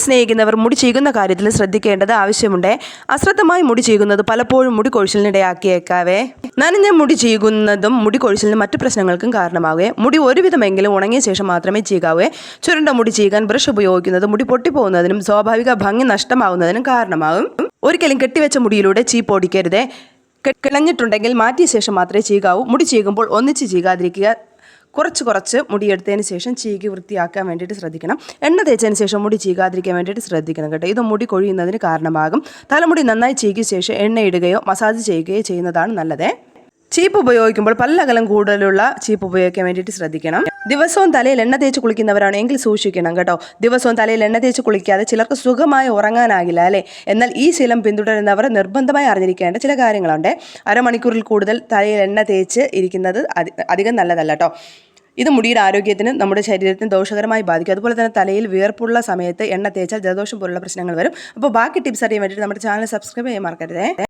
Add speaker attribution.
Speaker 1: സ്നേഹിക്കുന്നവർ മുടി ചീകുന്ന കാര്യത്തിൽ ശ്രദ്ധിക്കേണ്ടത് ആവശ്യമുണ്ട്. അശ്രദ്ധമായി മുടി ചീകുന്നത് പലപ്പോഴും മുടി കൊഴിച്ചിലിനിടയാക്കിയേക്കാവേ. നനഞ്ഞ മുടി ചീകുന്നതും മുടി കൊഴിച്ചിലിന് മറ്റു പ്രശ്നങ്ങൾക്കും കാരണമാവുക. മുടി ഒരുവിധമെങ്കിലും ഉണങ്ങിയ ശേഷം മാത്രമേ ചീകാവൂ. ചുരുണ്ട മുടി ചീകാൻ ബ്രഷ് ഉപയോഗിക്കുന്നത് മുടി പൊട്ടിപ്പോകുന്നതിനും സ്വാഭാവിക ഭംഗി നഷ്ടമാവുന്നതിനും കാരണമാകും. ഒരിക്കലും കെട്ടിവെച്ച മുടിയിലൂടെ ചീപ്പ് ഓടിക്കരുത്. കിളഞ്ഞിട്ടുണ്ടെങ്കിൽ മാറ്റിയ ശേഷം മാത്രമേ ചീകാവൂ. മുടി ചീകുമ്പോൾ ഒന്നിച്ച് ചീകാതിരിക്കുക. കുറച്ച് മുടിയെടുത്തതിന് ശേഷം ചീകി വൃത്തിയാക്കാൻ വേണ്ടിയിട്ട് ശ്രദ്ധിക്കണം. എണ്ണ തേച്ചതിന് ശേഷം മുടി ചീകാതിരിക്കാൻ വേണ്ടിയിട്ട് ശ്രദ്ധിക്കണം കേട്ടോ. ഇത് മുടി കൊഴിയുന്നതിന് കാരണമാകും. തലമുടി നന്നായി ചീകിയ ശേഷം എണ്ണയിടുകയോ മസാജ് ചെയ്യുകയോ ചെയ്യുന്നതാണ് നല്ലത്. ചീപ്പ് ഉപയോഗിക്കുമ്പോൾ പല്ലകലം കൂടുതലുള്ള ചീപ്പ് ഉപയോഗിക്കാൻ വേണ്ടിയിട്ട് ശ്രദ്ധിക്കണം. ദിവസവും തലയിൽ എണ്ണ തേച്ച് കുളിക്കുന്നവരാണെങ്കിൽ സൂക്ഷിക്കണം കേട്ടോ. ദിവസവും തലയിൽ എണ്ണ തേച്ച് കുളിക്കാതെ ചിലർക്ക് സുഖമായി ഉറങ്ങാനാകില്ല അല്ലേ. എന്നാൽ ഈ ശീലം പിന്തുടരുന്നവർ നിർബന്ധമായി അറിഞ്ഞിരിക്കേണ്ട ചില കാര്യങ്ങളുണ്ട്. അരമണിക്കൂറിൽ കൂടുതൽ തലയിൽ എണ്ണ തേച്ച് ഇരിക്കുന്നത് അധികം നല്ലതല്ല കേട്ടോ. ഇത് മുടിയുടെ ആരോഗ്യത്തിന് നമ്മുടെ ശരീരത്തിന് ദോഷകരമായി ബാധിക്കും. അതുപോലെ തന്നെ തലയിൽ വിയർപ്പുള്ള സമയത്ത് എണ്ണ തേച്ചാൽ ജലദോഷം പോലുള്ള പ്രശ്നങ്ങൾ വരും. അപ്പോൾ ബാക്കി ടിപ്സ് അറിയാൻ വേണ്ടിയിട്ട് നമ്മുടെ ചാനൽ സബ്സ്ക്രൈബ് ചെയ്യാൻ മറക്കരുതേ.